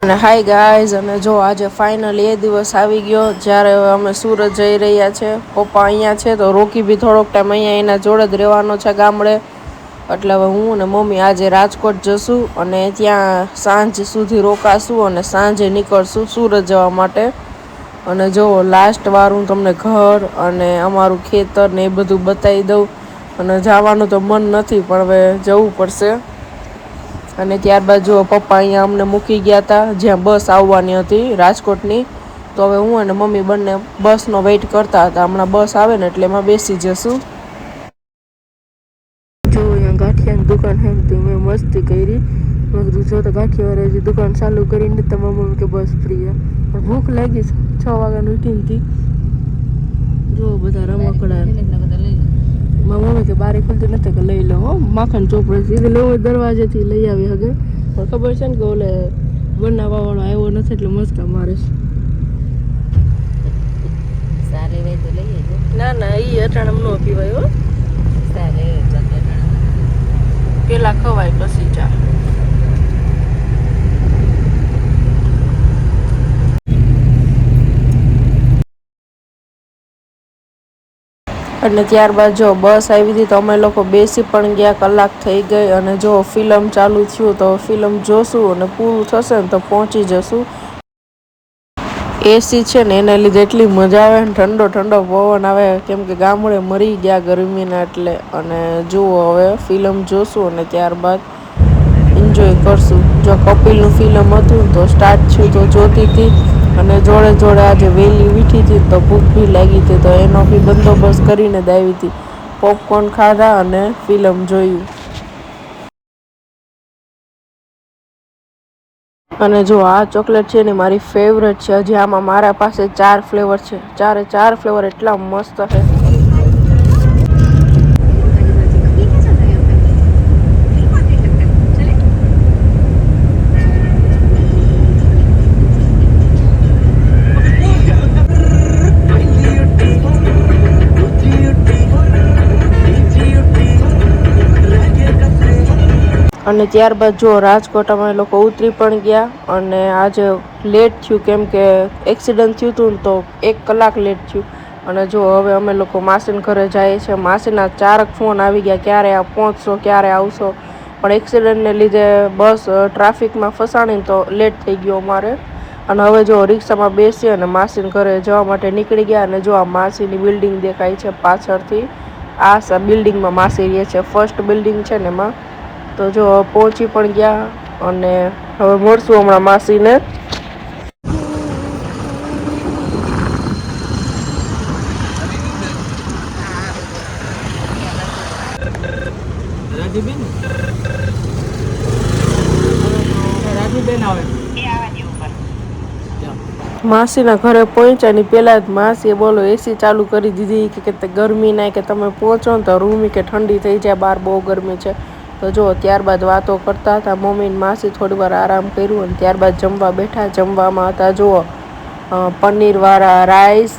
અને hi guys, અને જો આજે ફાઇનલી એ દિવસ આવી ગયો જ્યારે અમે સુરત જઈ રહ્યા છે. પપ્પા અહીંયા છે તો રોકી બી થોડોક ટાઈમ અહીંયા એના જોડે જ રહેવાનો છે ગામડે. એટલે હવે હું અને મમ્મી આજે રાજકોટ જશું અને ત્યાં સાંજ સુધી રોકાશું અને સાંજે નીકળશું સુરત જવા માટે. અને જો લાસ્ટ વાર હું તમને ઘર અને અમારું ખેતર ને એ બધું બતાવી દઉં. અને જવાનું તો મન નથી પણ હવે જવું પડશે. અને ત્યારબાદ જો પપ્પા અહીંયા અમને મૂકી ગયા હતા જ્યાં બસ આવવાની હતી રાજકોટની. તો હવે હું અને મમ્મી બંને બસનો વેઇટ કરતા હતા. હમણાં બસ આવે ને એટલે એમાં બેસી જશું. જો અહીંયા ગાંઠિયાની દુકાન હે તો મેં મસ્તી કરી. મેં કીધું જો તો ગાંઠિયાવાળા હજી દુકાન ચાલુ કરીને તમારા મમ્મી કે બસ ફ્રી છે. પણ ભૂખ લાગી છે, 6 વાગ્યાનું ઉઠીને હતી. જો બધા રમકડા. મારા મમ્મી કે બારી ખુલતી નથી કે લઈ લો. માખણ ચોપડે સીધી લો દરવાજેથી લઈ આવી હગે. પણ ખબર છે ને કે ઓલે બનાવવાવાળો આવ્યો નથી એટલે મસ્કા મારે છે. ના ના એ અટાણમ ન પીવાય હો. પેલા ખવાય પછી ચા. અને ત્યારબાદ જો બસ આવી હતી તો અમે લોકો બેસી પણ ગયા. કલાક થઈ ગઈ અને જો ફિલ્મ ચાલુ થયું તો ફિલ્મ જોશું અને પૂરું થશે ને તો પહોંચી જશું. એસી છે ને એના લીધે એટલી મજા આવે ને, ઠંડો ઠંડો પવન આવે કેમ કે ગામડે મરી ગયા ગરમીના એટલે. અને જુઓ હવે ફિલ્મ જોશું અને ત્યારબાદ એન્જોય કરશું. જો કપિલનું ફિલ્મ હતું તો સ્ટાર્ટ થયું તો જોતી હતી. અને જોડે જોડે આજે વહેલી ઉઠી હતી તો ભૂખ બી લાગી હતી તો એનો બી બંદોબસ્ત કરીને જ આવી હતી. પોપકોર્ન ખાધા અને ફિલ્મ જોયું. અને જો આ ચોકલેટ છે ને મારી ફેવરેટ છે. હજી આમાં મારા પાસે 4 ફ્લેવર છે. 4 ફ્લેવર એટલા મસ્ત છે. અને ત્યારબાદ જો રાજકોટ અમે લોકો ઉતરી પણ ગયા. અને આજે લેટ થયું કેમ કે એક્સિડન્ટ થયું હતું ને તો 1 કલાક લેટ થયું. અને જો હવે અમે લોકો માસીના ઘરે જઈએ છીએ. માસીના 4 ફોન આવી ગયા ક્યારે પહોંચશો, ક્યારે આવશો. પણ એક્સિડન્ટને લીધે બસ ટ્રાફિકમાં ફસાણી તો લેટ થઈ ગયો અમારે. અને હવે જો રિક્ષામાં બેસી અને માસીના ઘરે જવા માટે નીકળી ગયા. અને જો આ માસીની બિલ્ડિંગ દેખાય છે પાછળથી. આ બિલ્ડિંગમાં માસી રહે છે. ફર્સ્ટ બિલ્ડિંગ છે ને એમાં. તો જો પહોંચી પણ ગયા અને હવે મળશું હમણાં માસીને. માસીના ઘરે પહોંચ્યા ની પહેલા જ માસીએ બોલો એસી ચાલુ કરી દીધી કે ગરમી ના કે તમે પહોંચો ને તો રૂમ કે ઠંડી થઈ જાય, બહાર બહુ ગરમી છે. તો જો ત્યારબાદ વાતો કરતા હતા મમ્મી ને માસી. થોડી વાર આરામ કર્યું અને ત્યારબાદ જમવા બેઠા. જમવામાં હતા જુઓ પનીરવાળા રાઈસ,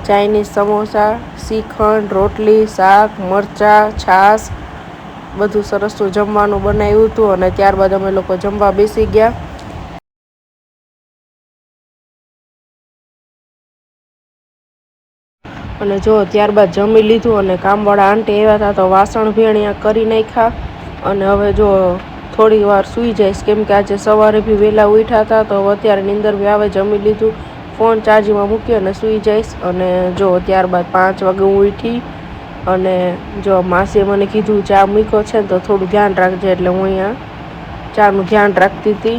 ચાઇનીઝ સમોસા, શ્રીખંડ, રોટલી, શાક, મરચાં, છાશ, બધું સરસ જમવાનું બનાવ્યું હતું. અને ત્યારબાદ અમે લોકો જમવા બેસી ગયા. અને જો ત્યારબાદ જમી લીધું અને કામવાળા આંટી આવ્યા હતા તો વાસણ ભેણિયા કરી નાખ્યા. અને હવે જો થોડી વાર સૂઈ જઈશ કેમ કે આજે સવારે બી વહેલા ઉઠ્યા હતા તો અત્યારે નીંદર બી આવે. જમી લીધું, ફોન ચાર્જિંગમાં મૂકી અને સૂઈ જઈશ. અને જો ત્યારબાદ 5 વાગે હું ઉઠી. અને જો માસીએ મને કીધું ચા મૂક્યો છે ને તો થોડું ધ્યાન રાખજે. એટલે હું અહીંયા ચાનું ધ્યાન રાખતી હતી.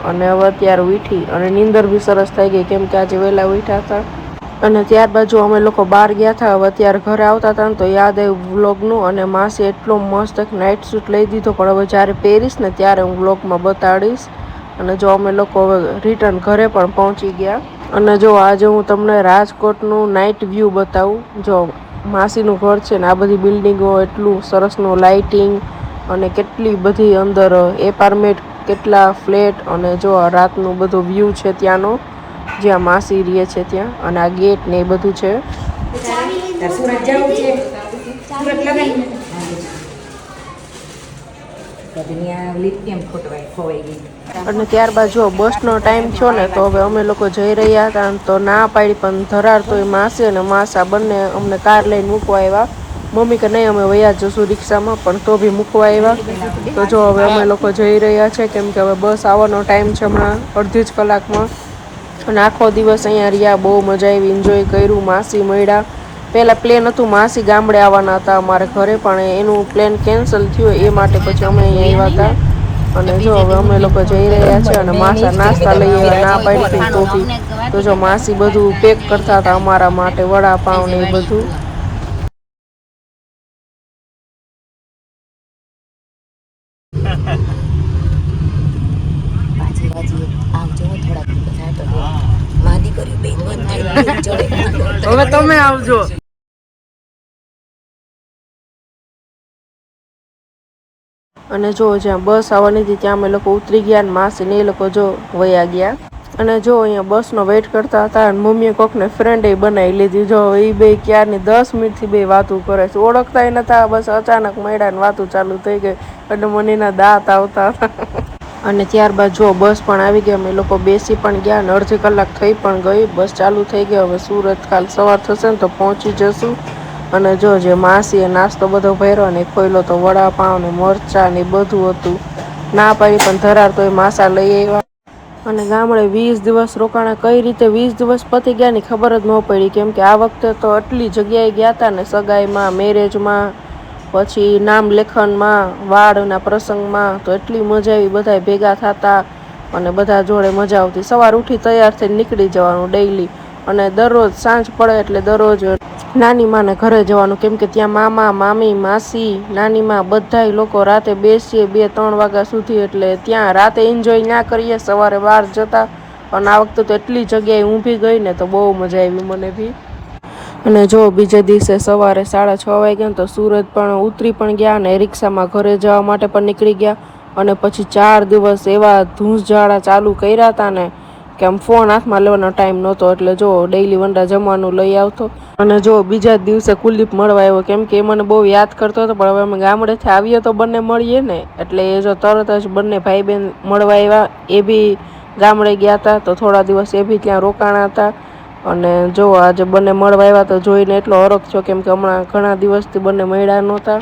અને હવે અત્યારે ઉઠી અને નીંદર બી સરસ થઈ ગઈ કેમ કે આજે વહેલા ઉઠ્યા હતા. અને ત્યારબાદ જો અમે લોકો બહાર ગયા હતા. હવે અત્યારે ઘરે આવતા હતા ને તો યાદ આવ્યું વ્લોગનું. અને માસે એટલો મસ્ત એક નાઇટ સૂટ લઈ દીધો. પણ હવે જ્યારે પહેરીશ ને ત્યારે હું વ્લોગમાં બતાડીશ. અને જો અમે લોકો હવે રિટર્ન ઘરે પણ પહોંચી ગયા. અને જો આજે હું તમને રાજકોટનું નાઇટ વ્યૂ બતાવું. જો માસીનું ઘર છે ને આ બધી બિલ્ડિંગો, એટલું સરસનું લાઇટિંગ અને કેટલી બધી અંદર એપાર્ટમેન્ટ, કેટલા ફ્લેટ. અને જો રાતનું બધું વ્યૂ છે ત્યાંનો જ્યાં માસી રહે છે ત્યાં. અને આ ગેટ ને એ બધું છે. સુરત જવું છે. સુરત લગાવી દુનિયા લીધ કેમ ખોટવાય ખોવાઈ ગઈ. અને ત્યારબાદ જો બસનો ટાઈમ થયો ને તો હવે અમે લોકો જઈ રહ્યા હતા તો ના પાડી, પણ ધરાર તો એ માસી અને માસા બંને અમને કાર લઈને મૂકવા આવ્યા. મમ્મી કે નહીં અમે વયા જશું રિક્ષામાં, પણ તો બી મૂકવા આવ્યા. તો જો હવે અમે લોકો જઈ રહ્યા છે, કેમ કે હવે બસ આવવાનો ટાઈમ છે હમણાં અડધી જ કલાકમાં. અને આખો દિવસ અહીંયા રહ્યા, બહુ મજા આવી, એન્જોય કર્યું. માસી મળ્યા. પહેલાં પ્લેન હતું માસી ગામડે આવવાના હતા અમારે ઘરે, પણ એનું પ્લેન કેન્સલ થયું એ માટે પછી અમે અહીંયા આવ્યા હતા. અને જો હવે અમે લોકો જઈ રહ્યા છે અને માસા નાસ્તા લઈ આવ્યા, ના પાડી હતી તો બી. તો જો માસી બધું પેક કરતા હતા અમારા માટે, વડાપાઉં ને એ બધું. હવે તમે આવજો. અને જો જ્યાં બસ આવવાની હતી ત્યાં અમે લોકો ઉતરી ગયા, અને માસી ને એ લોકો જો વયા ગયા. અને જો અહીંયા બસનો વેઇટ કરતા હતા, અને મમ્મીએ કોકને ફ્રેન્ડે બનાવી લીધી. જો એ બે ક્યારની 10 મિનિટથી બે વાતું કરે છે, ઓળખતા નતા, બસ અચાનક મળ્યા ને વાતું ચાલુ થઈ ગઈ. એટલે મને એના દાંત આવતા હતા. અને ત્યારબાદ જો બસ પણ આવી ગઈ, અમે લોકો બેસી પણ ગયા, અને અડધી કલાક થઈ પણ ગઈ. બસ ચાલુ થઈ ગઈ. હવે સુરત કાલ સવાર થશે ને તો પહોંચી જશું. અને જો જે માસીએ નાસ્તો બધો ભર્યો ને ખોઈલો તો વડાપાઉં ને મરચાં ને બધું હતું. ના પાડી પણ ધરાર તો એ માસા લઈ આવ્યા. અને ગામડે 20 દિવસ રોકાણા. કઈ રીતે 20 દિવસ પતી ગયા ની ખબર જ ન પડી, કેમ કે આ વખતે તો આટલી જગ્યાએ ગયા હતા ને, સગાઈમાં, મેરેજમાં, પછી નામ લેખનમાં, વાળના પ્રસંગમાં, તો એટલી મજા આવી. બધા ભેગા થતા અને બધા જોડે મજા આવતી. સવાર ઉઠી તૈયાર થઈને નીકળી જવાનું ડેઈલી. અને દરરોજ સાંજ પડે એટલે દરરોજ નાની માને ઘરે જવાનું, કેમ કે ત્યાં મામા, મામી, માસી, નાની માં બધાય લોકો રાતે બેસીએ 2-3 વાગ્યા સુધી. એટલે ત્યાં રાતે એન્જોય ના કરીએ, સવારે બહાર જતા. અને આ વખતે તો એટલી જગ્યાએ ઊભી ગઈ ને તો બહુ મજા આવી મને બી. અને જો બીજે દિવસે સવારે 6:30 વાગ્યા તો સુરત પણ ઉતરી પણ ગયા, અને રિક્ષામાં ઘરે જવા માટે પણ નીકળી ગયા. અને પછી 4 દિવસ એવા ધૂંસજાળા ચાલુ કર્યા હતા ને કે આમ ફોન હાથમાં લેવાનો ટાઈમ નહોતો. એટલે જો ડેઈલી વંડા જમવાનું લઈ આવતો. અને જો બીજા દિવસે કુલદીપ મળવા આવ્યો, કેમ કે એ મને બહુ યાદ કરતો હતો. પણ હવે અમે ગામડેથી આવીએ તો બંને મળીએ ને, એટલે એ જો તરત જ બંને ભાઈ બહેન મળવા આવ્યા. એ બી ગામડે ગયા હતા તો થોડા દિવસ એ બી ત્યાં રોકાણા હતા. અને જો આજે બંને મળવા આવ્યા તો જોઈને એટલો હરખ થયો, કેમ કે હમણાં ઘણા દિવસથી બંને મળ્યા નહોતા.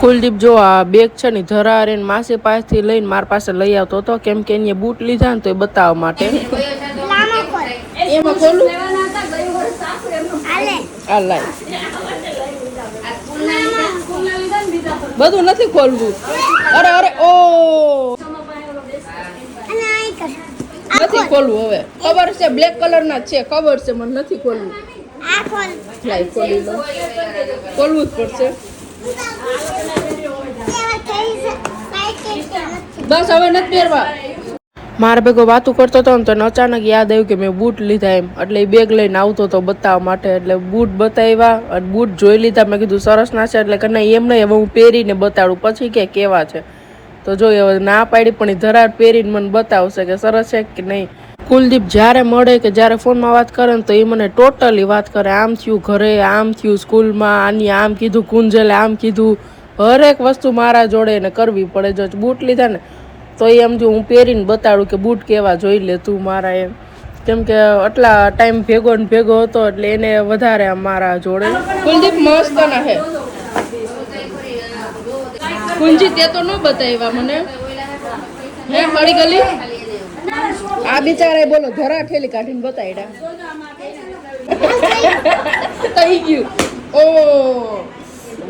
કુલદીપ જો આ બેગ છે ને ધરાર એને માસી પાસેથી લઈને મારા પાસે લઈ આવતો હતો, કેમ કે એને બૂટ લીધા ને તો એ બતાવવા માટે. એમાં ખોલું બધું નથી ખોલવું. અરે અરે ઓ નથી ખોલવું. હવે ખબર છે બ્લેક કલર ના છે, ખબર છે મને, નથી ખોલવું. ખોલી લો, ખોલવું જ પડશે. બસ હવે નથી પહેરવા. મારા ભેગો વાતું કરતો હતો ને તો અચાનક યાદ આવ્યું કે મેં બૂટ લીધા એમ. એટલે એ બેગ લઈને આવતો હતો બતાવવા માટે. એટલે બૂટ બતાવ્યા અને બૂટ જોઈ લીધા. મેં કીધું સરસ ના છે, એટલે કે નહીં એમ નહીં, હવે હું પહેરીને બતાડું પછી કે કેવા છે. તો જો હવે ના પાડી પણ એ ધરાર પહેરીને મને બતાવશે કે સરસ છે કે નહીં. કુલદીપ જ્યારે મળે કે જ્યારે ફોનમાં વાત કરે ને તો એ મને ટોટલી વાત કરે. આમ થયું ઘરે, આમ થયું સ્કૂલમાં, આની આમ કીધું, કુંજલે આમ કીધું. હરેક વસ્તુ મારા જોડે એને કરવી પડે. જો બૂટ લીધા ને તો એ એમ જો હું પહેરીને બતાડું કે બૂટ કેવા જોઈ લે તું મારા એમ. કેમ કે આટલા ટાઈમ ભેગો ને ભેગો હતો એટલે એને વધારે મારા જોડે. કુલદીપ મસ્ત ના હે. કુંજી તે તો ન બતાવ્યા મને હે ખડી ગલી. આ બિચારા બોલો ધરા ઠેલી કાઢીને બતાવ્યા. થઈ ગયું. ઓ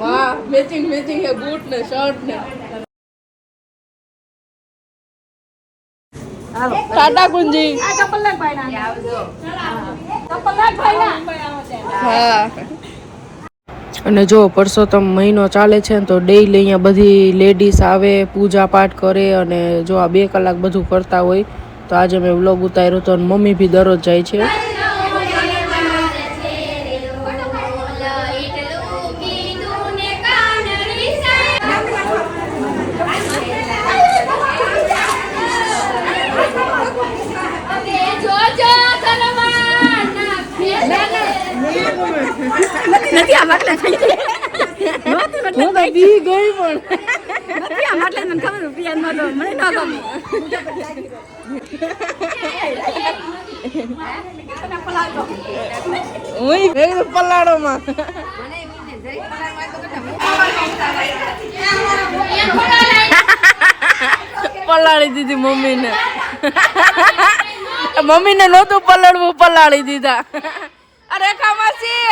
વાહ, મેચિંગ મેચિંગ હે બૂટ ને શર્ટ ને. ટાટા કુંજી. હા. અને જો પરસોત્તમ મહિનો ચાલે છે ને તો ડેઈલી અહીંયા બધી લેડીઝ આવે, પૂજા પાઠ કરે, અને જો આ 2 કલાક બધું કરતા હોય. તો આજે મેં વ્લોગ ઉતાર્યો હતો અને મમ્મી બી દરરોજ જાય છે. નથી આ માટલા થઈ ગઈ હું તો બી ગઈ પણ નથી આ માટલા મને ખબર પિયાનમાં તો મને ન ગમે હું પલાડો માં પલાળી દીધી મમ્મીને મમ્મીને નહોતું પલાળવું પલાળી દીધા અરે ખામાસી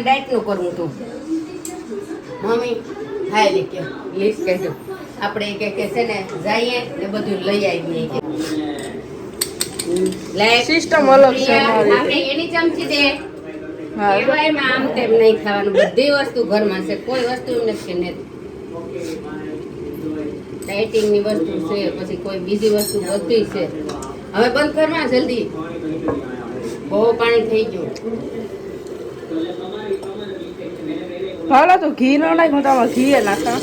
ડાયટ નું કરવું તું મમ્મી હાય લે કે લિસ્ટ કહેજો આપણે કે છે ને જઈએ ને બધું લઈ આવીએ કે સિસ્ટમ અલગ છે આપણે એની ચમચી દે એમાં આમ તેમ નહીં ખાવાનું બધી વસ્તુ ઘરમાં છે કોઈ વસ્તુ એમ નથી નથી ડાયટિંગ ની વસ્તુ છે પછી કોઈ બીજી વસ્તુ બધી છે હવે બંધ કરવા જલ્દી બહુ પાણી થઈ ગયું ભાવલા તો ઘી ન નાખ્યું તો આમાં ઘી નાખા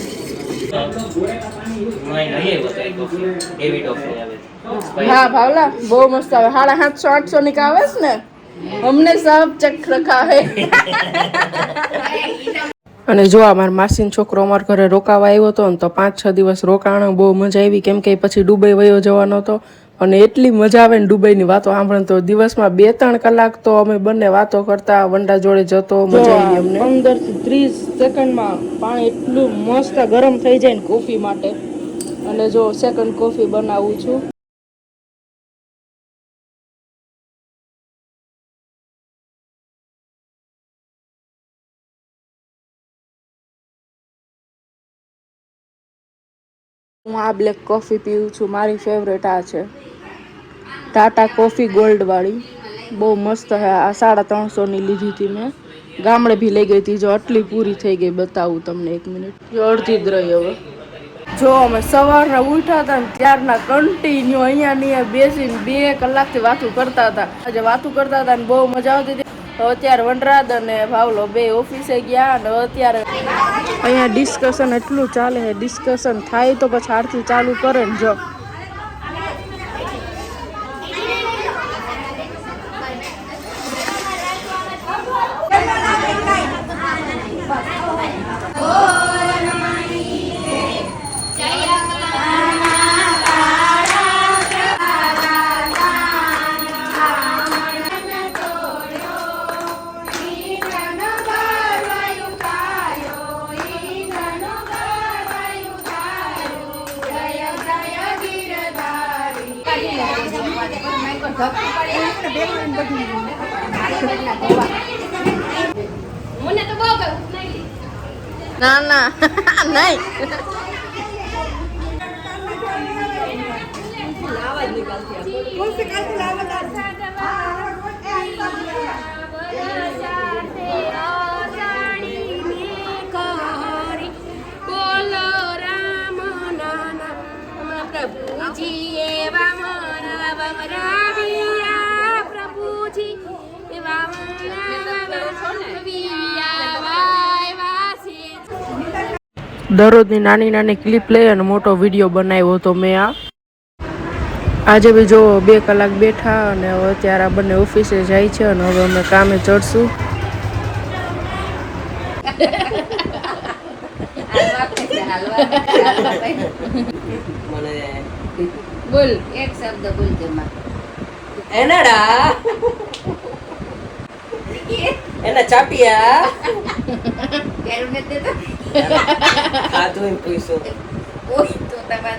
હા ભાવલા બહુ મસ્ત આવે 750-800 ની આવે છે ને અમને સબ ચક રખા હે અને જો અમારા માસીનો છોકરો અમારા ઘરે રોકાવા આવ્યો હતો ને તો 5-6 દિવસ રોકાણો બહુ મજા આવી કેમ કે પછી દુબઈ વયો જવાનો હતો અને એટલી મજા આવે ને દુબઈની વાતો સાંભળે તો દિવસમાં 2-3 કલાક તો અમે બંને વાતો કરતા વંડા જોડે જતો મજા આવી અમને 15 થી 30 સેકન્ડમાં પાણી એટલું મસ્ત ગરમ થઈ જાય ને કોફી માટે અને જો સેકન્ડ કોફી બનાવું છું હું આ બ્લેક કોફી પીવું છું મારી ફેવરેટ આ છે ટાટા કોફી ગોલ્ડ વાળી બહુ મસ્ત છે આ 350 ની લીધી હતી મેં ગામડે ભી લઈ ગઈ હતી જો આટલી પૂરી થઈ ગઈ બતાવું તમને 1 મિનિટ જો અડધી જ રહી હવે જો અમે સવારના ઉઠ્યા હતા ને ત્યારના કન્ટિન્યુ અહીંયા બેસીને 2 કલાકથી વાતું કરતા હતા આજે વાતું કરતા હતા ને બહુ મજા આવતી હતી તો અત્યારે વનરાજ અને ભાવલો બે ઓફિસે ગયા અને અત્યારે અહીંયા ડિસ્કશન એટલું ચાલે છે ડિસ્કશન થાય તો પછી આરતી ચાલુ કરે ને જો ના ના નહીં દરરોજની નાની નાની ક્લિપ લઈ અને મોટો વિડીયો બનાવ્યો હતો મેં આજે બી જો 2 કલાક બેઠા અને હવે અત્યારે આ બંને ઓફિસે જાય છે અને હવે અમે કામે ચડશું બોલ એક શબ્દ બોલ તેમાં એનાડા એના ચાપિયા કેરું ને તે તો ખાધું એમ પૂછો ઓય તો તમાર